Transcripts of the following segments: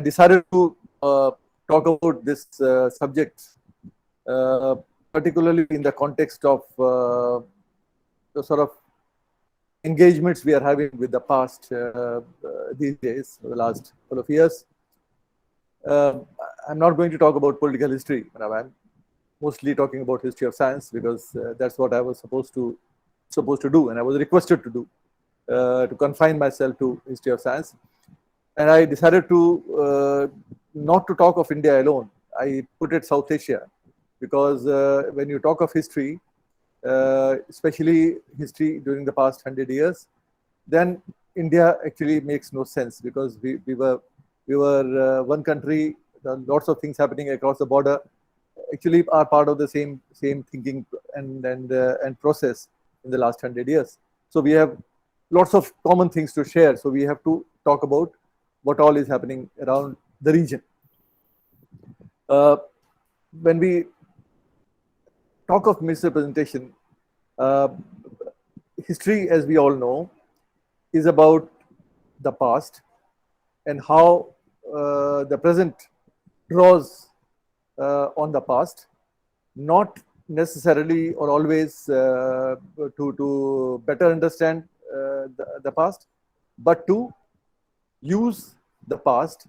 decided to talk about this subject, particularly in the context of the sort of engagements we are having with the past these days, for the last couple of years. I'm not going to talk about political history. I'm mostly talking about history of science because that's what I was supposed to do, and I was requested to do, to confine myself to history of science. And I decided to not to talk of India alone. I put it South Asia because when you talk of history, especially history during the past 100 years, then India actually makes no sense because we were one country. Lots of things happening across the border actually are part of the same thinking and process in the last 100 years. So we have lots of common things to share. So we have to talk about what all is happening around the region. When we talk of misrepresentation, history, as we all know, is about the past and how the present draws on the past, not necessarily or always to better understand the past, but to use the past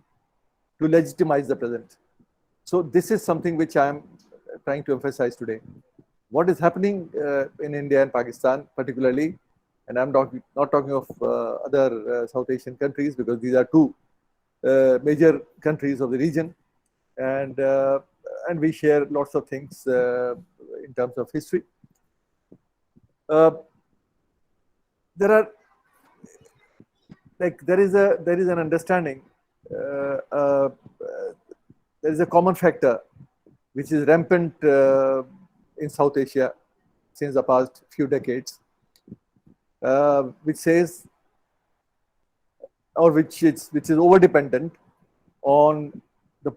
to legitimize the present. So this is something which I am trying to emphasize today. What is happening in India and Pakistan particularly, and I'm not talking of other South Asian countries because these are two major countries of the region, and we share lots of things in terms of history. There are there is an understanding. There is a common factor which is rampant in South Asia since the past few decades, which says, or which is over dependent on the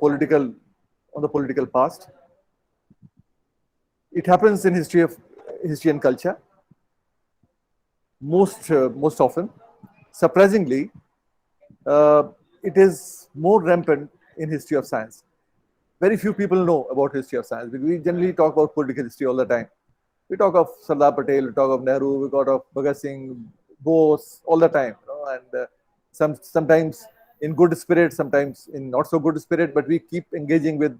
political past. It happens in history and culture most often. Surprisingly, it is more rampant in history of science. Very few people know about history of science. We generally talk about political history all the time. We talk of Sardar Patel, we talk of Nehru, we talk of Bhagat Singh, Bose all the time, and sometimes in good spirit, sometimes in not so good spirit, but we keep engaging with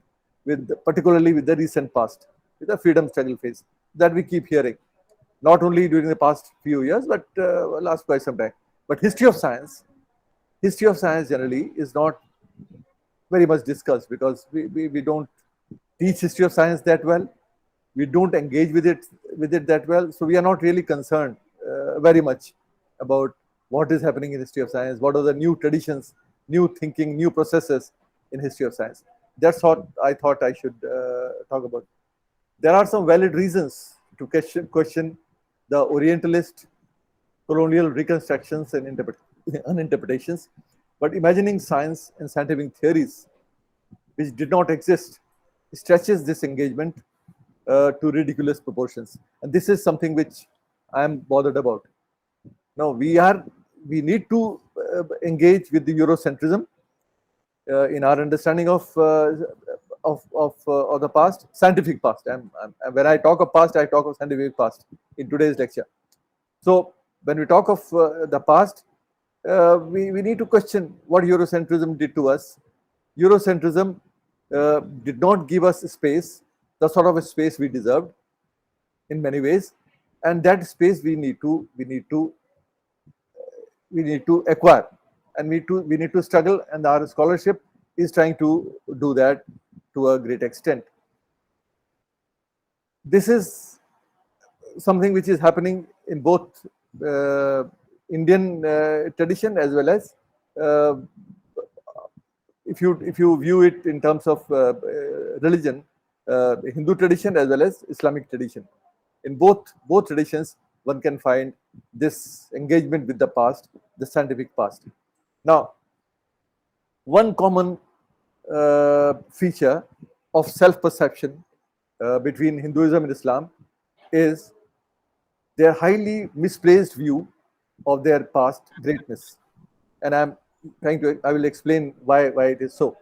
particularly with the recent past, with the freedom struggle phase that we keep hearing, not only during the past few years, but last quite some time. But history of science generally is not very much discussed because we don't teach history of science that well. We don't engage with it that well. So we are not really concerned very much about what is happening in history of science, what are the new traditions, new thinking, new processes in history of science. That's what I thought I should talk about. There are some valid reasons to question the Orientalist colonial reconstructions and interpretations, but imagining science and scientific theories which did not exist stretches this engagement to ridiculous proportions. And this is something which I am bothered about. Now we need to engage with the Eurocentrism in our understanding of the past, scientific past. When I talk of past, I talk of scientific past in today's lecture. So when we talk of the past, we need to question what Eurocentrism did to us. Eurocentrism did not give us space, the sort of a space we deserved in many ways, and that space we need to acquire, and we need to struggle, and our scholarship is trying to do that to a great extent. This is something which is happening in both Indian tradition as well as if you view it in terms of religion, Hindu tradition as well as Islamic tradition. In both traditions, one can find this engagement with the past, the scientific past. Now, one common feature of self-perception between Hinduism and Islam is their highly misplaced view of their past greatness. and I will explain why it is so.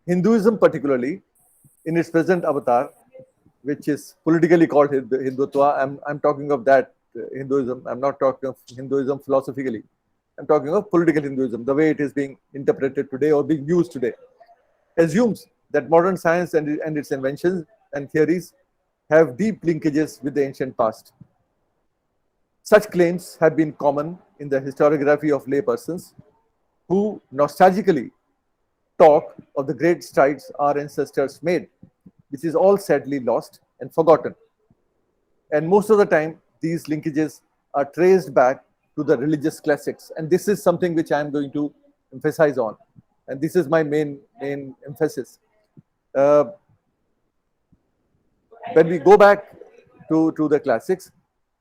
Hinduism, particularly in its present avatar, which is politically called Hindutva, I'm talking of that Hinduism. I'm not talking of Hinduism philosophically. I'm talking of political Hinduism, the way it is being interpreted today or being used today, assumes that modern science and its inventions and theories have deep linkages with the ancient past. Such claims have been common in the historiography of laypersons who nostalgically talk of the great strides our ancestors made, which is all sadly lost and forgotten. And most of the time, these linkages are traced back to the religious classics. And this is something which I am going to emphasize on. And this is my main emphasis. When we go back to the classics,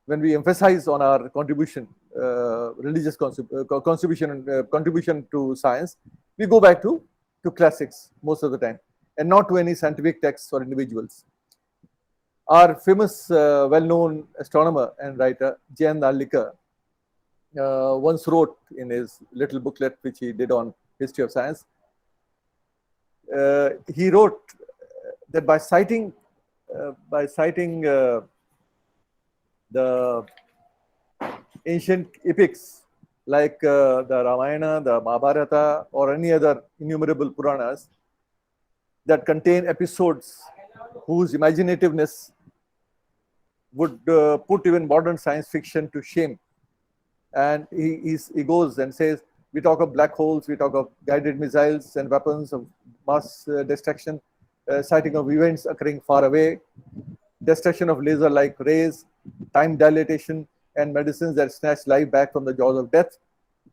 when we emphasize on our contribution, religious contribution to science, we go back to classics most of the time, and not to any scientific texts or individuals. Our famous, well-known astronomer and writer, J.N. Narlikar, once wrote in his little booklet which he did on history of science, he wrote that by citing the ancient epics like the Ramayana, the Mahabharata, or any other innumerable Puranas that contain episodes whose imaginativeness would put even modern science fiction to shame. And he goes and says, we talk of black holes, we talk of guided missiles and weapons of mass destruction, citing of events occurring far away, destruction of laser-like rays, time dilatation, and medicines that snatch life back from the jaws of death.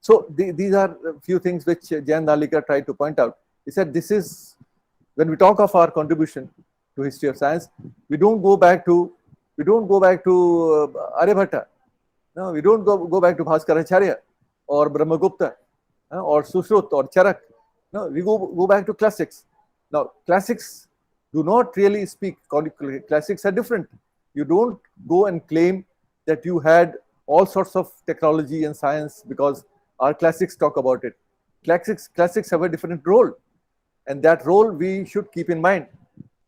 So these are a few things which J.N. Narlikar tried to point out. He said, this is, when we talk of our contribution to history of science, we don't go back to Aryabhatta. No, we don't go back to Bhaskaracharya or Brahmagupta or Sushrut or Charak. No, we go back to classics. Now, classics do not really speak. Classics are different. You don't go and claim that you had all sorts of technology and science because our classics talk about it. Classics have a different role, and that role we should keep in mind.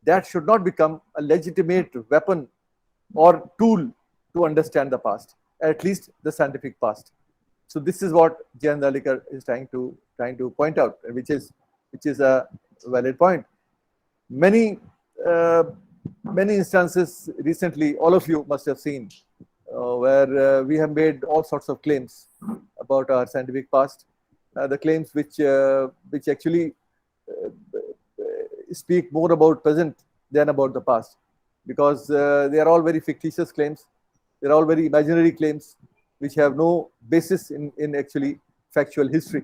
That should not become a legitimate weapon or tool to understand the past, at least the scientific past. So this is what J.N. Narlikar is trying to point out, which is a valid point. Many instances recently, all of you must have seen, where we have made all sorts of claims about our scientific past. The claims which actually speak more about present than about the past, because they are all very fictitious claims. They are all very imaginary claims which have no basis in actually factual history.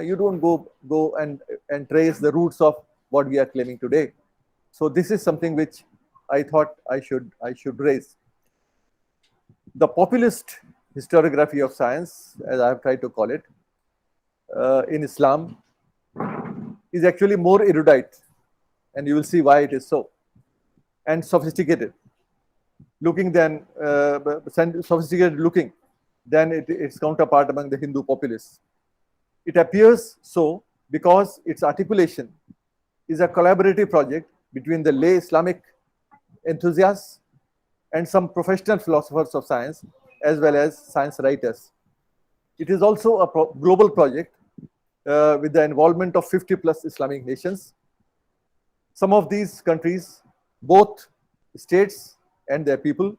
You don't go and trace the roots of what we are claiming today. So this is something which I thought I should raise. The populist historiography of science, as I have tried to call it, in Islam, is actually more erudite, and you will see why it is so, and sophisticated looking than its counterpart among the Hindu populists. It appears so because its articulation is a collaborative project between the lay Islamic enthusiasts and some professional philosophers of science, as well as science writers. It is also a global project with the involvement of 50 plus Islamic nations. Some of these countries, both states and their people,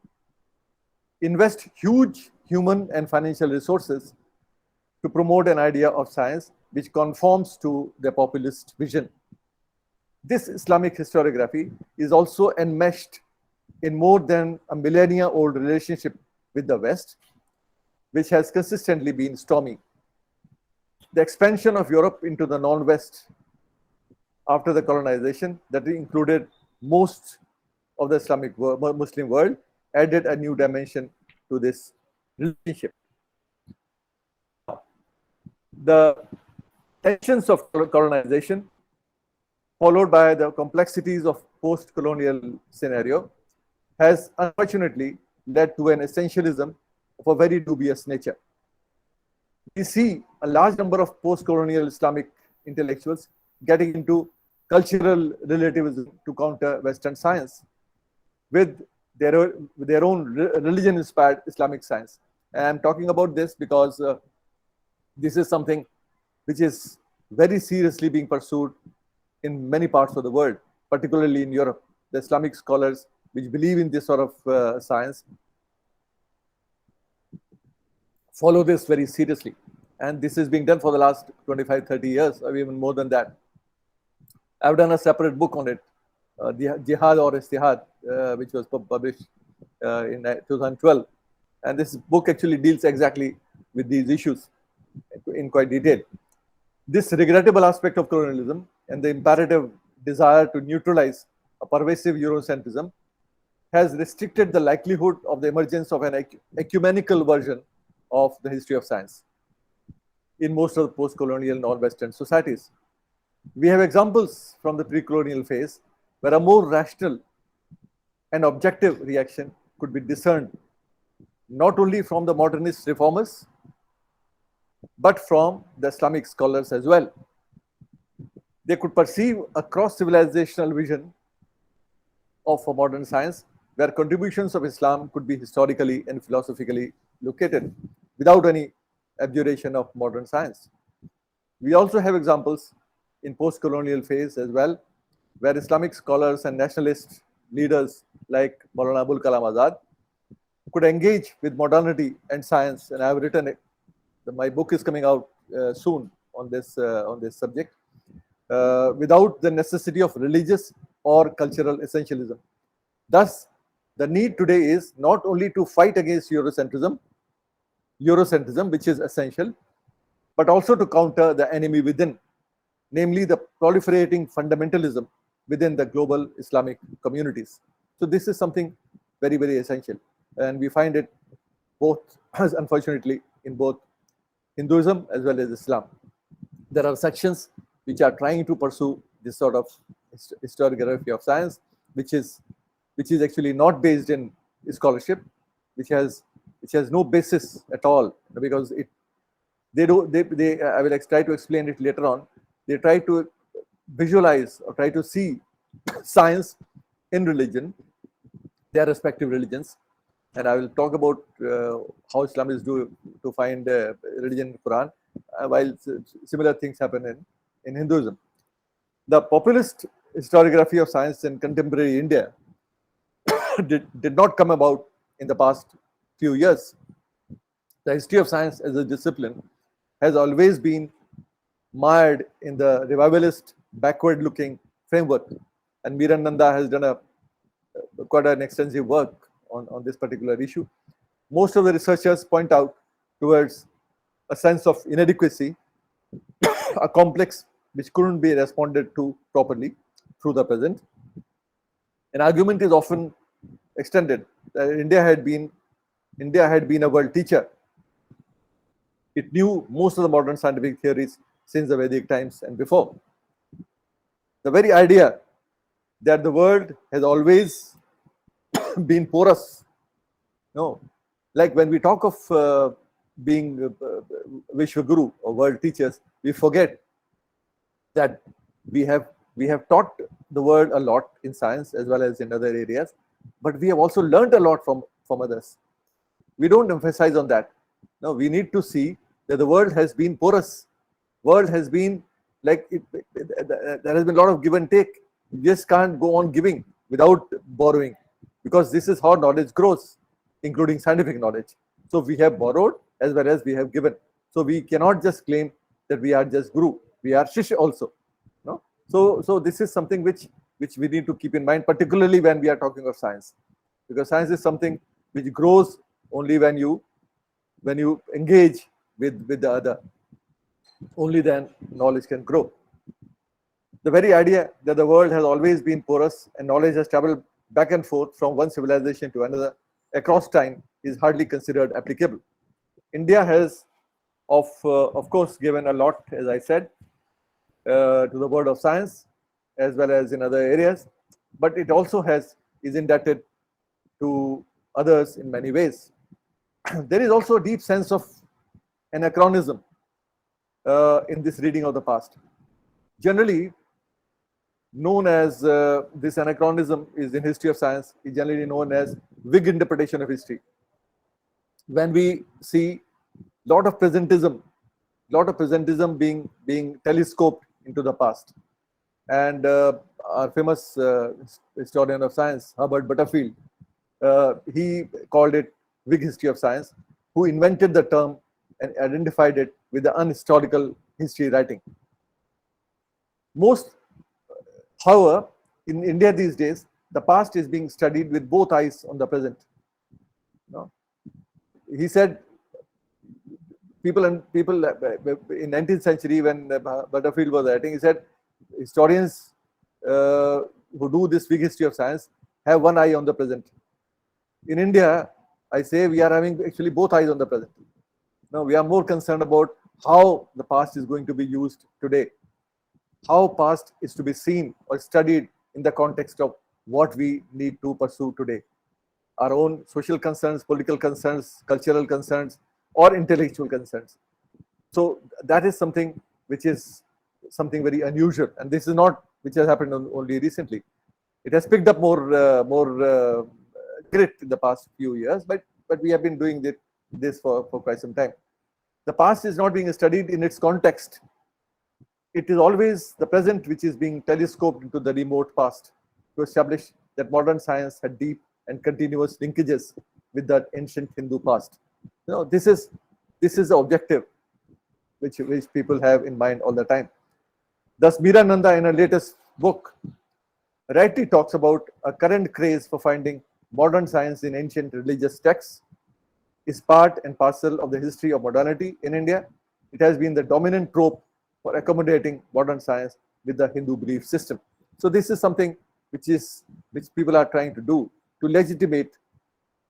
invest huge human and financial resources to promote an idea of science which conforms to their populist vision. This Islamic historiography is also enmeshed in more than a millennia-old relationship with the West, which has consistently been stormy. The expansion of Europe into the non-West after the colonization that included most of the Islamic Muslim world added a new dimension to this relationship. The tensions of colonization, followed by the complexities of post-colonial scenario, has unfortunately led to an essentialism of a very dubious nature. We see a large number of post-colonial Islamic intellectuals getting into cultural relativism to counter Western science with their own religion-inspired Islamic science. And I'm talking about this because this is something which is very seriously being pursued in many parts of the world, particularly in Europe. The Islamic scholars which believe in this sort of science follow this very seriously. And this is being done for the last 25, 30 years, or even more than that. I've done a separate book on it, Jihad or Istihad, which was published in 2012. And this book actually deals exactly with these issues in quite detail. This regrettable aspect of colonialism and the imperative desire to neutralize a pervasive Eurocentrism has restricted the likelihood of the emergence of an ecumenical version of the history of science in most of the post-colonial non-Western societies. We have examples from the pre-colonial phase where a more rational and objective reaction could be discerned not only from the modernist reformers but from the Islamic scholars as well. They could perceive a cross-civilizational vision of a modern science where contributions of Islam could be historically and philosophically located without any abjuration of modern science. We also have examples in post-colonial phase as well, where Islamic scholars and nationalist leaders like Maulana Abul Kalam Azad could engage with modernity and science, and I have written it. My book is coming out soon on this subject, without the necessity of religious or cultural essentialism. Thus, the need today is not only to fight against Eurocentrism, which is essential, but also to counter the enemy within, namely the proliferating fundamentalism within the global Islamic communities. So this is something very, very essential. And we find it both, unfortunately, in both Hinduism as well as Islam. There are sections which are trying to pursue this sort of historiography of science, which is actually not based in scholarship, which has no basis at all, because I will try to explain it later on. They try to visualize or try to see science in religion, their respective religions, and I will talk about how Islamists do to find religion in the Quran, while similar things happen in Hinduism. The populist historiography of science in contemporary India did not come about in the past few years. The history of science as a discipline has always been mired in the revivalist, backward-looking framework, and Mirananda has done quite an extensive work on this particular issue. Most of the researchers point out towards a sense of inadequacy, a complex which couldn't be responded to properly through the present. An argument is often extended that India had been a world teacher. It knew most of the modern scientific theories since the Vedic times and before. The very idea that the world has always been porous, like when we talk of being Vishwaguru or world teachers, we forget that we have taught the world a lot in science as well as in other areas, but we have also learned a lot from others. We don't emphasize on that. No, we need to see that the world has been porous. World has been like there has been a lot of give and take. You just can't go on giving without borrowing, because this is how knowledge grows, including scientific knowledge. So we have borrowed as well as we have given. So we cannot just claim that we are just guru. We are shish also. No? So this is something which we need to keep in mind, particularly when we are talking of science, because science is something which grows only when you engage with the other. Only then knowledge can grow. The very idea that the world has always been porous and knowledge has traveled back and forth from one civilization to another across time is hardly considered applicable. India has, of course, given a lot, as I said, to the world of science as well as in other areas, but it also is indebted to others in many ways. There is also a deep sense of anachronism in this reading of the past. Generally known as this anachronism is in history of science is generally known as Whig interpretation of history. When we see lot of presentism being telescoped into the past, and our famous historian of science Herbert Butterfield, he called it Whig history of science, who invented the term and identified it with the unhistorical history writing. However, in India these days, the past is being studied with both eyes on the present. He said people in 19th century, when Butterfield was writing, he said historians who do this big history of science have one eye on the present. In India, I say we are having actually both eyes on the present. Now we are more concerned about how the past is going to be used today, how past is to be seen or studied in the context of what we need to pursue today. Our own social concerns, political concerns, cultural concerns, or intellectual concerns. So that is something which is something very unusual, and this is not which has happened only recently. It has picked up more grit in the past few years, but we have been doing this for quite some time. The past is not being studied in its context. It is always the present which is being telescoped into the remote past to establish that modern science had deep and continuous linkages with that ancient Hindu past. This is the objective which people have in mind all the time. Thus, Meera-Nanda, in her latest book, rightly talks about a current craze for finding modern science in ancient religious texts is part and parcel of the history of modernity in India. It has been the dominant trope for accommodating modern science with the Hindu belief system. So this is something which people are trying to do to legitimate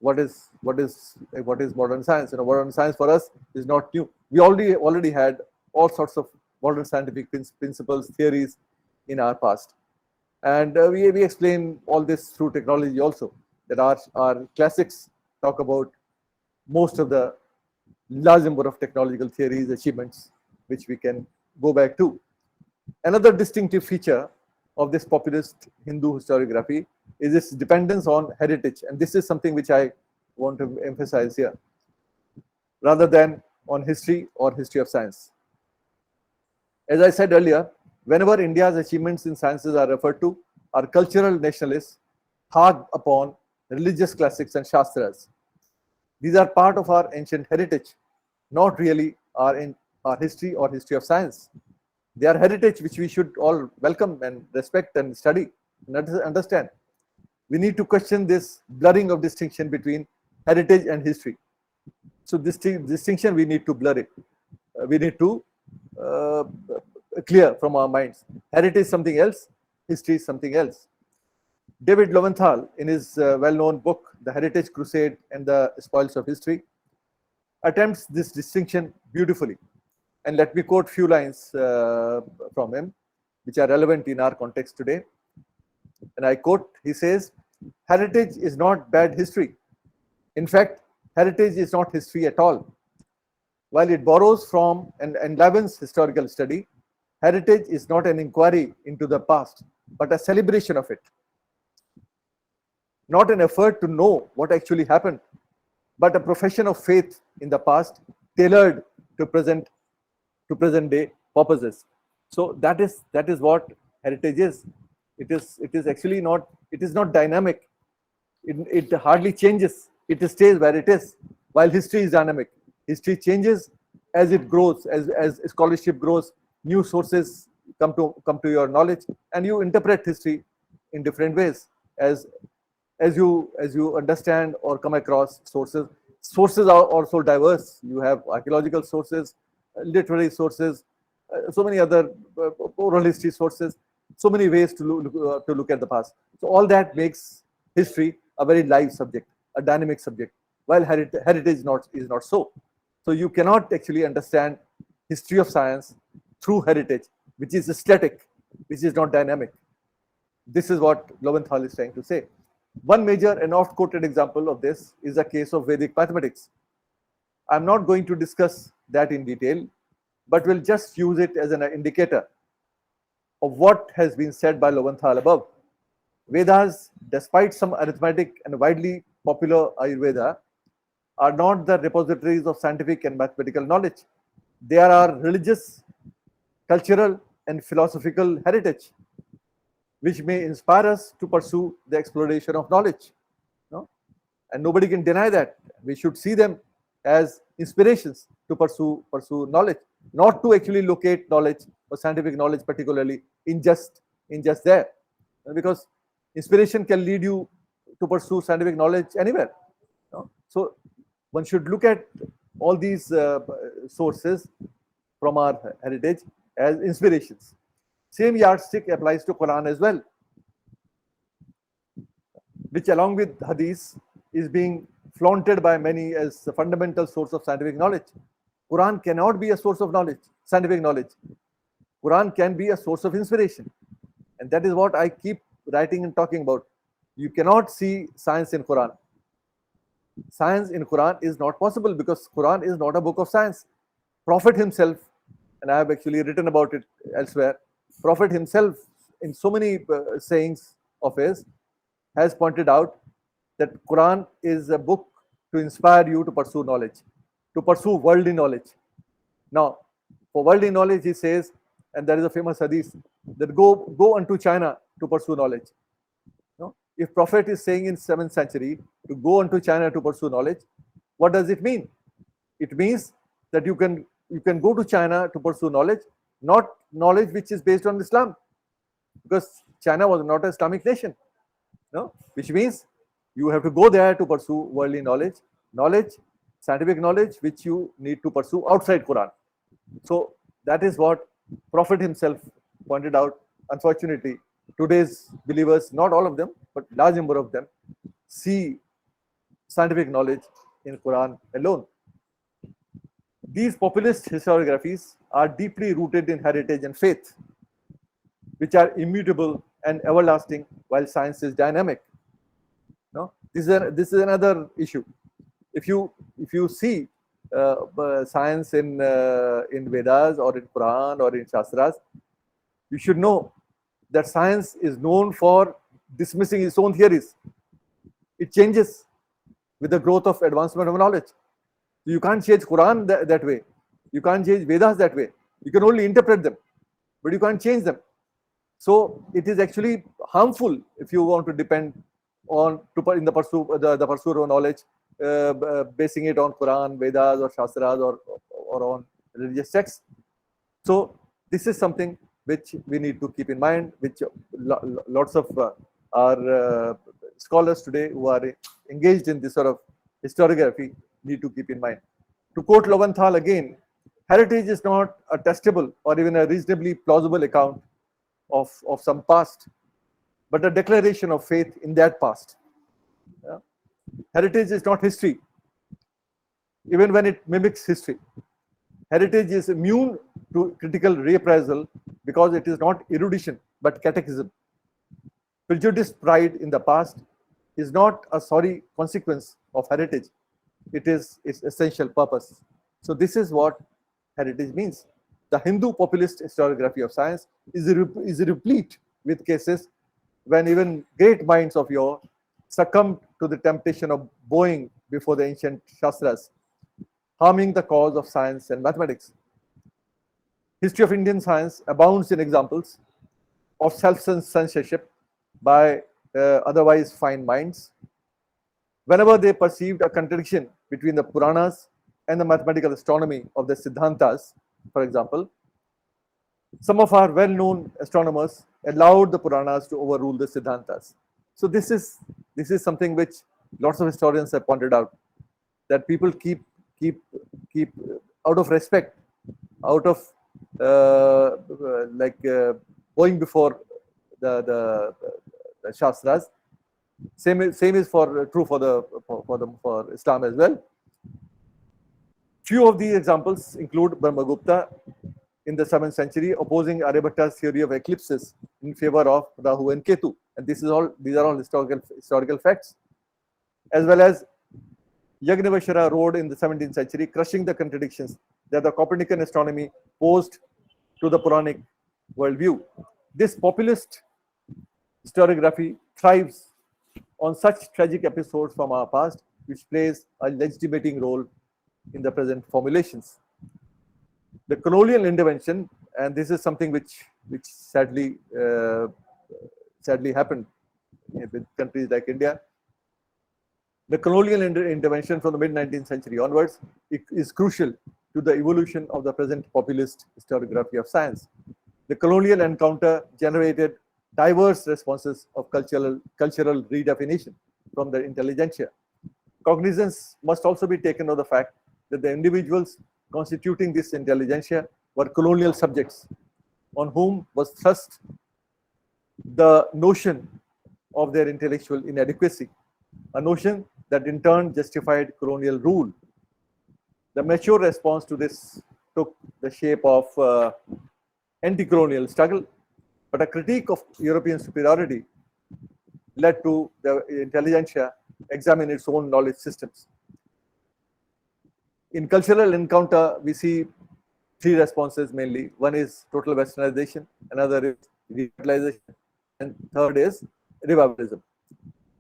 what is modern science. Modern science for us is not new. We already had all sorts of modern scientific principles, theories in our past, and we explain all this through technology also. That our classics talk about most of the large number of technological theories, achievements, which we can go back to. Another distinctive feature of this populist Hindu historiography is its dependence on heritage, and this is something which I want to emphasize here, rather than on history or history of science. As I said earlier, whenever India's achievements in sciences are referred to, our cultural nationalists hark upon religious classics and shastras. These are part of our ancient heritage, not really our history or history of science. They are heritage which we should all welcome and respect and study and understand. We need to question this blurring of distinction between heritage and history. So this distinction, we need to blur it. We need to clear from our minds. Heritage is something else, history is something else. David Lowenthal, in his well-known book, The Heritage Crusade and the Spoils of History, attempts this distinction beautifully. And let me quote few lines from him, which are relevant in our context today. And I quote, he says, "Heritage is not bad history. In fact, heritage is not history at all. While it borrows from and enlivens historical study, heritage is not an inquiry into the past, but a celebration of it. Not an effort to know what actually happened, but a profession of faith in the past tailored to present day purposes." So that is what heritage is. It is actually not, it is not dynamic. It hardly changes. It stays where it is. While history is dynamic, history changes as it grows, as scholarship grows, new sources come to your knowledge, and you interpret history in different ways as you understand or come across sources. Sources are also diverse. You have archaeological sources, literary sources, so many other oral history sources, so many ways to look at the past. So all that makes history a very live subject, a dynamic subject, while heritage is not so. So you cannot actually understand history of science through heritage, which is static, which is not dynamic. This is what Lowenthal is trying to say. One major and oft quoted example of this is the case of Vedic mathematics. I'm not going to discuss that in detail, but will just use it as an indicator of what has been said by Lowenthal above. Vedas, despite some arithmetic and widely popular Ayurveda, are not the repositories of scientific and mathematical knowledge. They are our religious, cultural, and philosophical heritage, which may inspire us to pursue the exploration of knowledge. No? And nobody can deny that. We should see them as inspirations to pursue knowledge, not to actually locate knowledge or scientific knowledge, particularly in just there, because inspiration can lead you to pursue scientific knowledge anywhere. No? So one should look at all these sources from our heritage as inspirations. Same yardstick applies to Quran as well, which along with Hadith is being flaunted by many as the fundamental source of scientific knowledge. Quran cannot be a source of knowledge, scientific knowledge. Quran can be a source of inspiration. And that is what I keep writing and talking about. You cannot see science in Quran. Science in Quran is not possible because Quran is not a book of science. Prophet himself, and I have actually written about it elsewhere, Prophet himself in so many sayings of his has pointed out that Quran is a book to inspire you to pursue knowledge, to pursue worldly knowledge. Now, for worldly knowledge, he says, and there is a famous hadith, that go unto China to pursue knowledge. No? If Prophet is saying in 7th century to go unto China to pursue knowledge, what does it mean? It means that you can go to China to pursue knowledge, not knowledge which is based on Islam, because China was not an Islamic nation. No? Which means you have to go there to pursue worldly knowledge, scientific knowledge, which you need to pursue outside Quran. So that is what Prophet himself pointed out. Unfortunately, today's believers, not all of them, but large number of them, see scientific knowledge in Quran alone. These populist historiographies are deeply rooted in heritage and faith, which are immutable and everlasting, while science is dynamic. No, this is another issue. If you see science in Vedas or in Quran or in Shastras, you should know that science is known for dismissing its own theories. It changes with the growth of advancement of knowledge. You can't change Quran that way. You can't change Vedas that way. You can only interpret them, but you can't change them. So it is actually harmful if you want to depend on in the pursuit of knowledge, basing it on Quran, Vedas, or Shastras, or on religious texts. So this is something which we need to keep in mind, which lots of our scholars today who are engaged in this sort of historiography need to keep in mind. To quote Lowenthal again, heritage is not a testable or even a reasonably plausible account of some past, but a declaration of faith in that past. Yeah? Heritage is not history, even when it mimics history. Heritage is immune to critical reappraisal because it is not erudition but catechism. Prejudiced pride in the past is not a sorry consequence of heritage. It is its essential purpose. So this is what heritage means. The Hindu populist historiography of science is replete with cases when even great minds of yore succumbed to the temptation of bowing before the ancient Shastras, harming the cause of science and mathematics. History of Indian science abounds in examples of self-censorship by otherwise fine minds. Whenever they perceived a contradiction between the Puranas and the mathematical astronomy of the Siddhantas, for example, some of our well-known astronomers allowed the Puranas to overrule the Siddhantas. So this is something which lots of historians have pointed out, that people keep out of respect, out of going before the Shastras. Same is true for Islam as well. Few of these examples include Brahmagupta in the 7th century opposing Aryabhata's theory of eclipses in favor of Rahu and Ketu, and these are all historical facts, as well as Yagnavashara wrote in the 17th century crushing the contradictions that the Copernican astronomy posed to the Puranic worldview. This populist historiography thrives on such tragic episodes from our past, which plays a legitimating role in the present formulations. The colonial intervention, and this is something which sadly happened with countries like India. The colonial intervention from the mid-19th century onwards is crucial to the evolution of the present populist historiography of science. The colonial encounter generated diverse responses of cultural redefinition from the intelligentsia. Cognizance must also be taken of the fact that the individuals constituting this intelligentsia were colonial subjects on whom was thrust the notion of their intellectual inadequacy, a notion that in turn justified colonial rule. The mature response to this took the shape of anti-colonial struggle, but a critique of European superiority led to the intelligentsia examine its own knowledge systems. In cultural encounter, we see three responses mainly. One is total westernization, another is revitalization, and third is revivalism.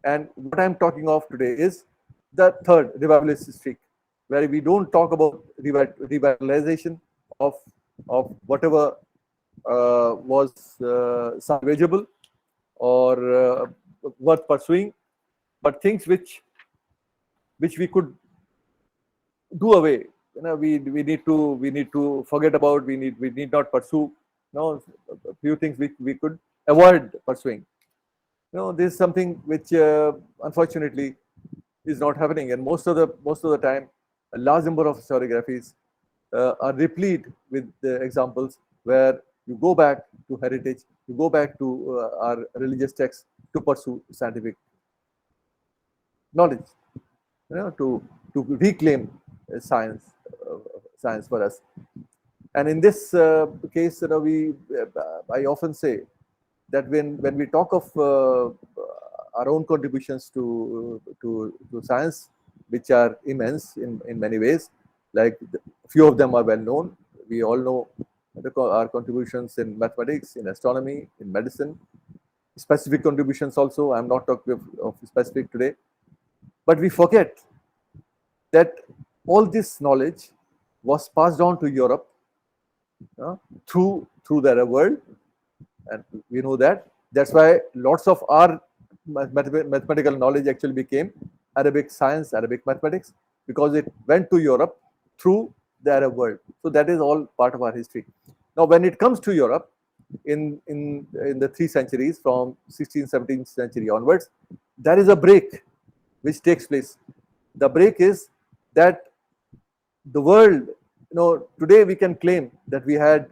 And what I'm talking of today is the third revivalist streak, where we don't talk about revitalization of whatever was salvageable or worth pursuing, but things which we could do away. You know, we need to forget about. We need not pursue. You know, a few things we could avoid pursuing. You know, this is something which unfortunately is not happening, and most of the time, a large number of historiographies are replete with the examples where you go back to heritage, you go back to our religious texts to pursue scientific knowledge, you know, to reclaim science for us. And in this case, you know, I often say that when we talk of our own contributions to science, which are immense in many ways, like a few of them are well known. We all know our contributions in mathematics, in astronomy, in medicine. Specific contributions also. I'm not talking of specific today, but we forget that all this knowledge was passed on to Europe through the Arab world, and we know that. That's why lots of our mathematical knowledge actually became Arabic science, Arabic mathematics, because it went to Europe through the Arab world. So that is all part of our history. Now, when it comes to Europe, in the 3 centuries, from 16th, 17th century onwards, there is a break which takes place. The break is that the world, you know, today we can claim that we had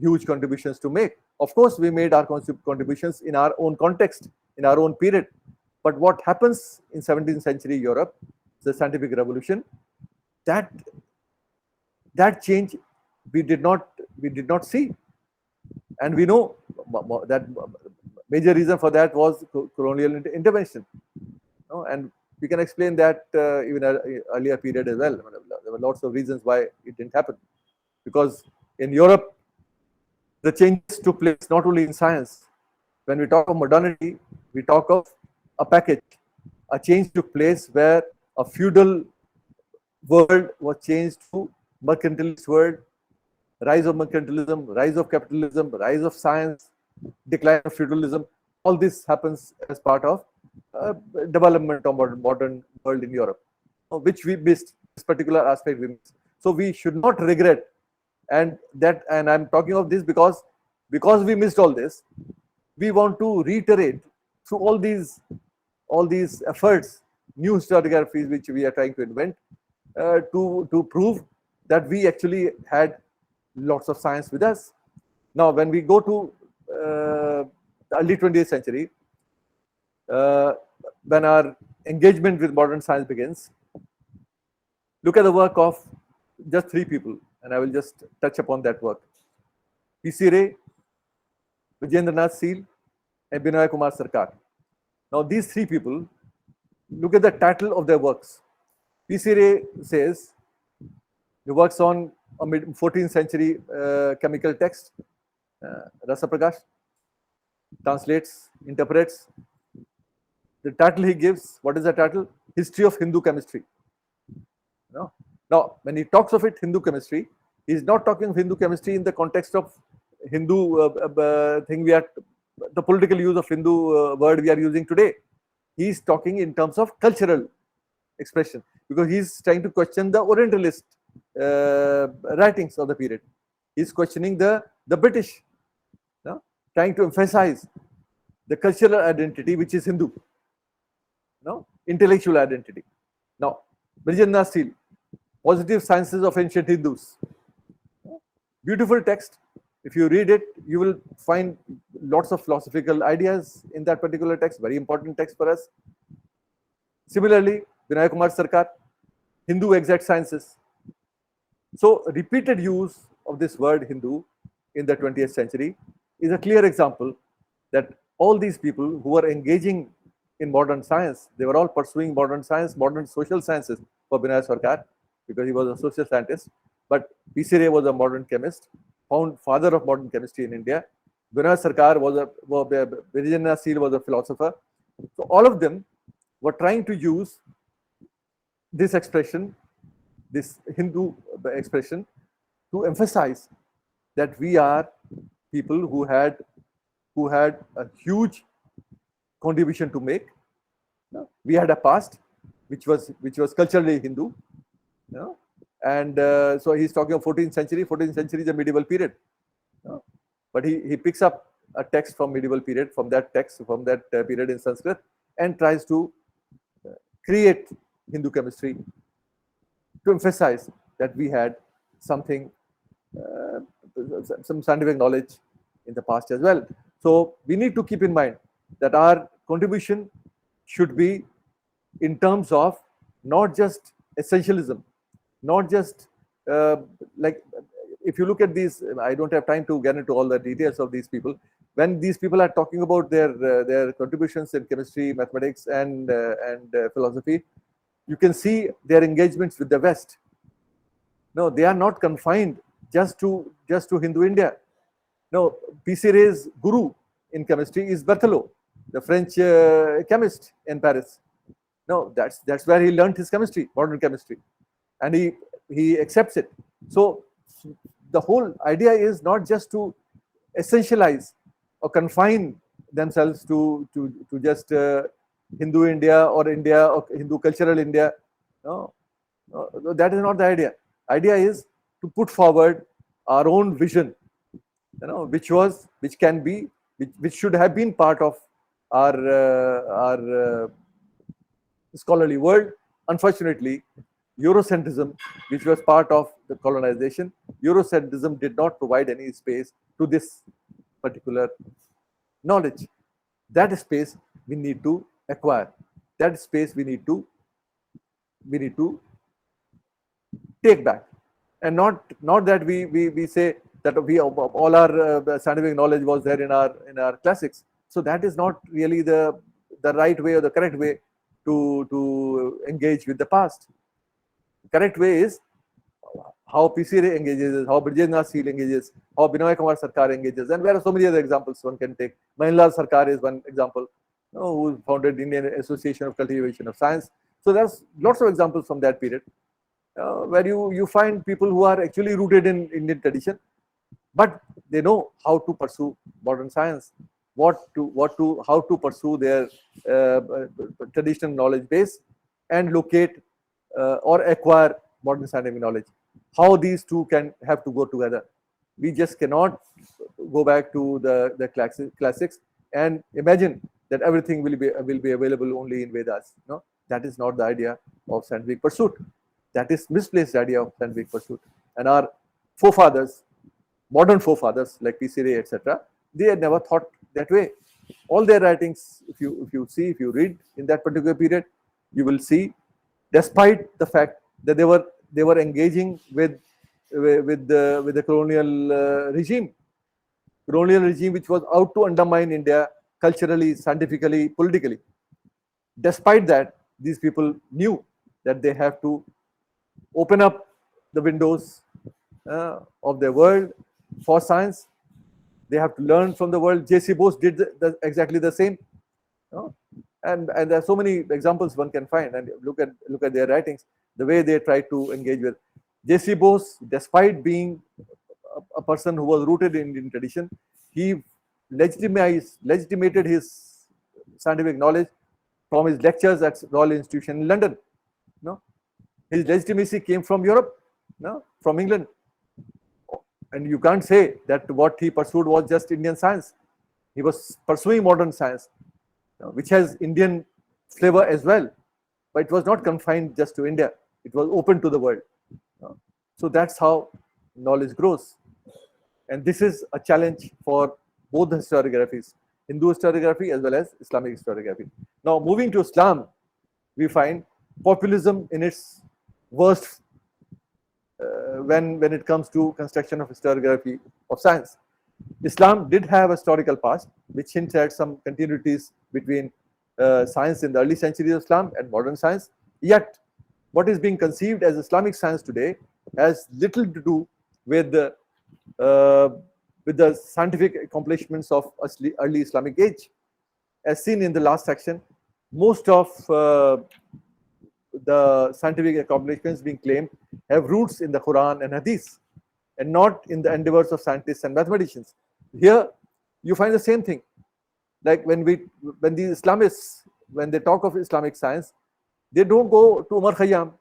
huge contributions to make. Of course, we made our contributions in our own context, in our own period. But what happens in 17th century Europe, the scientific revolution, that change we did not see, and we know that major reason for that was colonial intervention, you know, and we can explain that even earlier period as well. There were lots of reasons why it didn't happen, because in Europe the changes took place not only in science. When we talk of modernity, we talk of a package. A change took place where a feudal world was changed to mercantilist world, rise of mercantilism, rise of capitalism, rise of science, decline of feudalism. All this happens as part of development of modern world in Europe, which we missed. This particular aspect we missed. So we should not regret, and I'm talking of this because we missed all this. We want to reiterate through all these efforts, new historiographies which we are trying to invent, to prove that we actually had lots of science with us. Now, when we go to the early 20th century, when our engagement with modern science begins, look at the work of just three people, and I will just touch upon that work. P.C. Ray, Vijendranath Seal, and Binoy Kumar Sarkar. Now, these three people, look at the title of their works. P.C. Ray says He works on a mid-14th century chemical text, Rasa Prakash, translates, interprets. The title he gives, what is the title? History of Hindu Chemistry. No? Now, when he talks of it, Hindu chemistry, he is not talking of Hindu chemistry in the context of Hindu thing we are, the political use of Hindu word we are using today. He is talking in terms of cultural expression, because he is trying to question the Orientalist writings of the period. He is questioning the British, no? Trying to emphasize the cultural identity which is Hindu, no? Intellectual identity. Now, Brijendra Seal, Positive Sciences of Ancient Hindus. Beautiful text. If you read it, you will find lots of philosophical ideas in that particular text, very important text for us. Similarly, Vinay Kumar Sarkar, Hindu Exact Sciences. So, repeated use of this word Hindu in the 20th century is a clear example that all these people who were engaging in modern science, they were all pursuing modern science, modern social sciences for Vinay Sarkar, because he was a social scientist. But P.C. Ray was a modern chemist, father of modern chemistry in India. Vinay Sarkar Brijendra Seal was a philosopher. So all of them were trying to use this expression, this Hindu expression, to emphasize that we are people who had a huge contribution to make. We had a past which was culturally Hindu, and so he's talking of 14th century. 14th century is a medieval period, but he picks up a text from medieval period, from that period in Sanskrit, and tries to create Hindu chemistry to emphasize that we had something, some scientific knowledge in the past as well. So we need to keep in mind that our contribution should be in terms of not just essentialism, not just like, if you look at these, I don't have time to get into all the details of these people. When these people are talking about their contributions in chemistry, mathematics, and philosophy, you can see their engagements with the West. No, they are not confined just to Hindu India. No, P.C. Ray's guru in chemistry is Berthelot, the French chemist in Paris. No, that's where he learned his chemistry, modern chemistry, and he accepts it. So the whole idea is not just to essentialize or confine themselves to just Hindu India or Hindu cultural India. No, that is not the idea. Idea is to put forward our own vision, which should have been part of our scholarly world. Unfortunately, Eurocentrism, which was part of the colonization, Eurocentrism did not provide any space to this particular knowledge. That space we need to acquire. That space we need to take back, and not that we say that all our scientific knowledge was there in our classics. So that is not really the right way or the correct way to engage with the past. Correct way is how P.C. Ray engages, how Brijendra Seal engages, how Binoy Kumar Sarkar engages, and there are so many other examples one can take. Mahinlal Sarkar is one example, who founded Indian Association of Cultivation of Science. So there's lots of examples from that period where you find people who are actually rooted in Indian tradition, but they know how to pursue modern science, how to pursue their traditional knowledge base and locate or acquire modern scientific knowledge. How these two have to go together. We just cannot go back to the classics and imagine that everything will be available only in Vedas. No, that is not the idea of scientific pursuit. That is misplaced idea of scientific pursuit. And our forefathers, modern forefathers like P.C. Ray, etc., they had never thought that way. All their writings, if you read in that particular period, you will see, despite the fact that they were engaging with the colonial regime which was out to undermine India culturally, scientifically, politically. Despite that, these people knew that they have to open up the windows of their world for science. They have to learn from the world. J.C. Bose did exactly the same. And there are so many examples one can find, and look at their writings, the way they try to engage with. J.C. Bose, despite being a person who was rooted in Indian tradition, he legitimated his scientific knowledge from his lectures at Royal Institution in London. His legitimacy came from Europe, from England. And you can't say that what he pursued was just Indian science. He was pursuing modern science, which has Indian flavor as well, but it was not confined just to India. It was open to the world. So that's how knowledge grows. And this is a challenge for both the historiographies, Hindu historiography as well as Islamic historiography. Now, moving to Islam, we find populism in its worst when it comes to construction of historiography of science. Islam did have a historical past, which hints at some continuities between science in the early centuries of Islam and modern science. Yet, what is being conceived as Islamic science today has little to do with the scientific accomplishments of early Islamic age. As seen in the last section, most of the scientific accomplishments being claimed have roots in the Quran and Hadith, and not in the endeavors of scientists and mathematicians. Here, you find the same thing. Like when the Islamists, when they talk of Islamic science, they don't go to Umar Khayyam,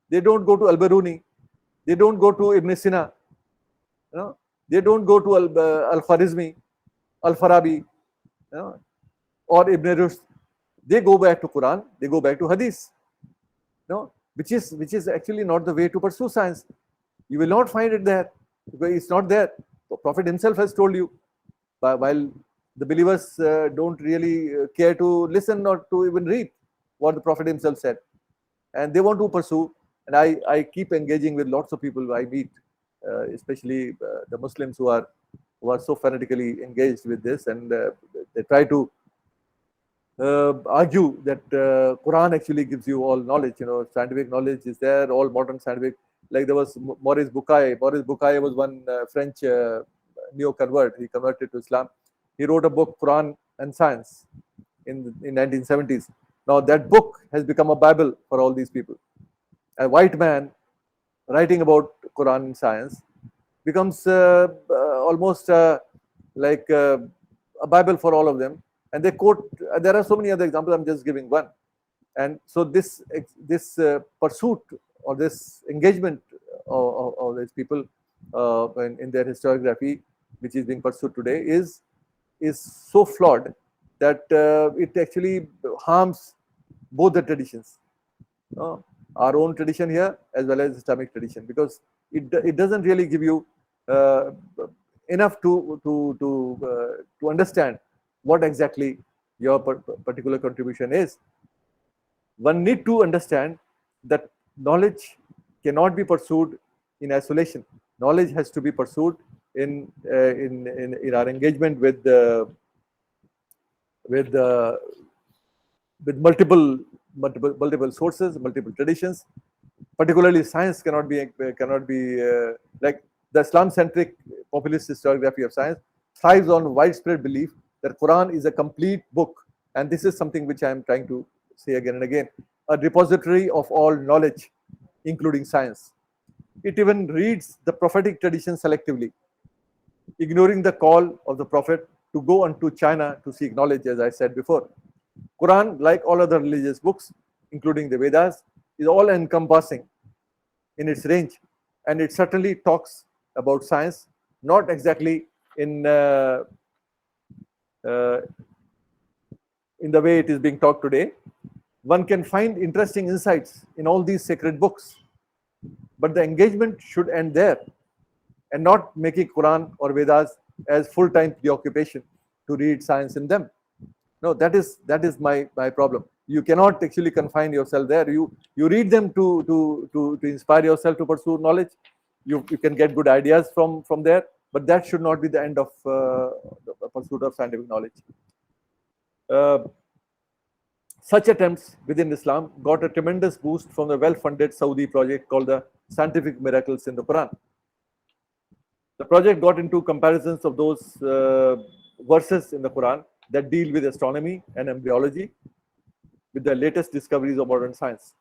they don't go to Al-Biruni, they don't go to Ibn Sina, they don't go to Al-Khwarizmi, Al-Farabi, or Ibn Rushd. They go back to Quran, they go back to Hadith, which is actually not the way to pursue science. You will not find it there, because it's not there. The Prophet himself has told you, while the believers don't really care to listen or to even read what the Prophet himself said, and they want to pursue. And I keep engaging with lots of people I meet, especially the Muslims who are so fanatically engaged with this, and they try to argue that Quran actually gives you all knowledge. Scientific knowledge is there, all modern scientific. Like there was Maurice Bucaille. Maurice Bucaille was one French neo-convert. He converted to Islam. He wrote a book, Quran and Science, in 1970s. Now that book has become a Bible for all these people. A white man writing about Quran and science becomes almost like a Bible for all of them. And they quote, there are so many other examples, I'm just giving one. And so this pursuit or this engagement of these people in their historiography, which is being pursued today, is so flawed that it actually harms both the traditions, our own tradition here as well as Islamic tradition, because it doesn't really give you enough to understand what exactly your particular contribution is. One need to understand that knowledge cannot be pursued in isolation. Knowledge has to be pursued in our engagement with multiple sources, multiple traditions. Particularly, science cannot be like the Islam-centric populist historiography of science thrives on widespread belief that Quran is a complete book, and this is something which I am trying to say again and again, a repository of all knowledge, including science. It even reads the prophetic tradition selectively, ignoring the call of the Prophet to go unto China to seek knowledge, as I said before. Quran, like all other religious books, including the Vedas, is all encompassing in its range, and it certainly talks about science, not exactly in the way it is being taught today. One can find interesting insights in all these sacred books, but the engagement should end there and not making Quran or Vedas as full-time preoccupation to read science in them. No, that is my problem. You cannot actually confine yourself there. You read them to inspire yourself to pursue knowledge. You can get good ideas from there, but that should not be the end of the pursuit of scientific knowledge. Such attempts within Islam got a tremendous boost from the well-funded Saudi project called the Scientific Miracles in the Quran. The project got into comparisons of those verses in the Quran that deal with astronomy and embryology with the latest discoveries of modern science.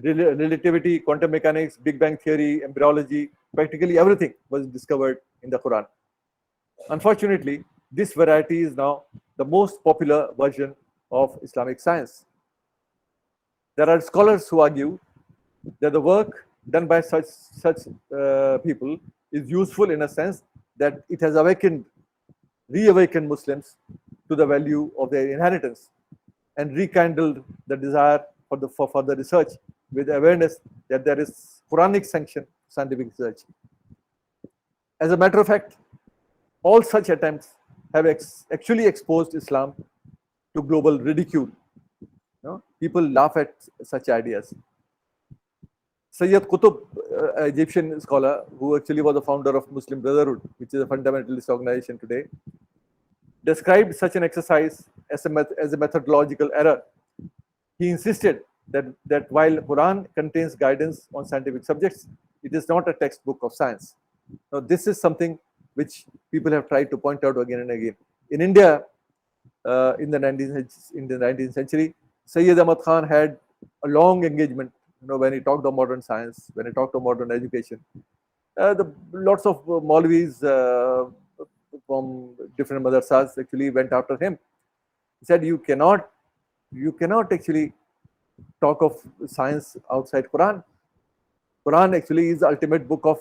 Relativity, quantum mechanics, Big Bang theory, embryology, practically everything was discovered in the Quran. Unfortunately, this variety is now the most popular version of Islamic science. There are scholars who argue that the work done by such people is useful in a sense that it has reawakened Muslims to the value of their inheritance and rekindled the desire for further research with awareness that there is Quranic sanctioned scientific research. As a matter of fact, all such attempts have actually exposed Islam to global ridicule. People laugh at such ideas. Sayyid Qutb, Egyptian scholar who actually was the founder of Muslim Brotherhood, which is a fundamentalist organization today, described such an exercise as a methodological error. He insisted that while Quran contains guidance on scientific subjects, it is not a textbook of science. Now, this is something which people have tried to point out again and again. In India, in the 19th century, Sayyid Ahmad Khan had a long engagement. When he talked of modern science, when he talked of modern education, lots of Maulvis from different madrasas actually went after him. He said, you cannot actually talk of science outside Quran. Quran actually is the ultimate book of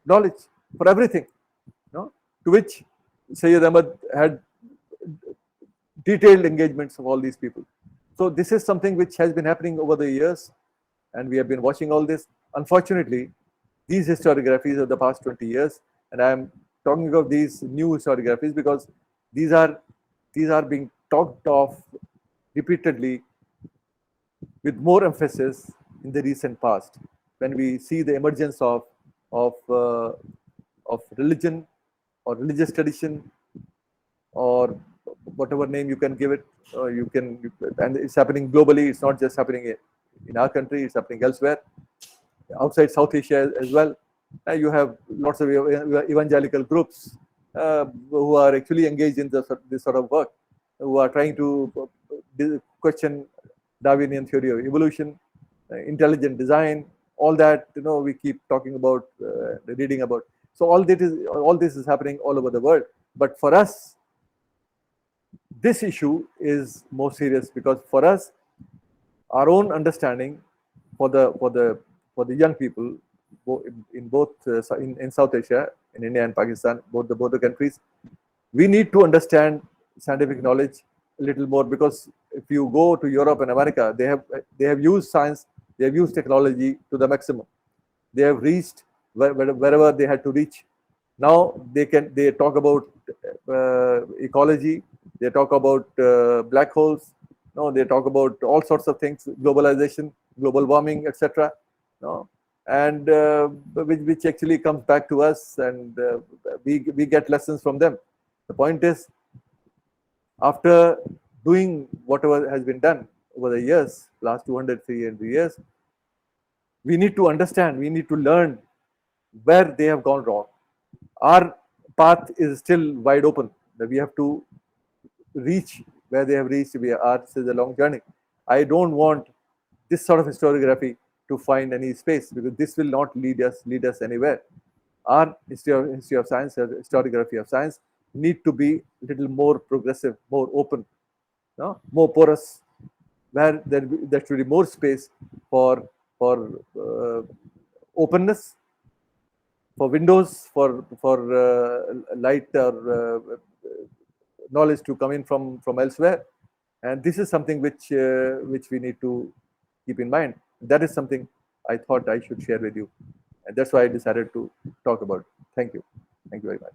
knowledge for everything. To which Sayyid Ahmad had detailed engagements of all these people. So this is something which has been happening over the years, and we have been watching all this. Unfortunately, these historiographies of the past 20 years, and I am talking of these new historiographies because these are being talked of repeatedly with more emphasis in the recent past, when we see the emergence of religion or religious tradition or whatever name you can give it, and it's happening globally. It's not just happening in our country; it's happening elsewhere, outside South Asia as well. You have lots of evangelical groups who are actually engaged in this sort of work, who are trying to question Darwinian theory of evolution, intelligent design, all that we keep talking about, reading about. So all this is happening all over the world. But for us, this issue is more serious because for us, our own understanding for the young people in both in South Asia, in India and Pakistan, both the countries, we need to understand scientific knowledge a little more, because if you go to Europe and America, they have used science, they have used technology to the maximum. They have reached wherever they had to reach. Now they talk about ecology, they talk about black holes, they talk about all sorts of things, globalization, global warming, etc. And which actually comes back to us, and we get lessons from them. The point is, after doing whatever has been done over the years, last 200, 300 years, we need to understand, we need to learn where they have gone wrong. Our path is still wide open. We have to reach where they have reached. Ours is a long journey. I don't want this sort of historiography to find any space, because this will not lead us anywhere. Our history of science, historiography of science, need to be a little more progressive, more open, more porous, where there should be more space for openness, for windows, for light or knowledge to come in from elsewhere. And this is something which we need to keep in mind. That is something I thought I should share with you, and that's why I decided to talk about it. Thank you very much.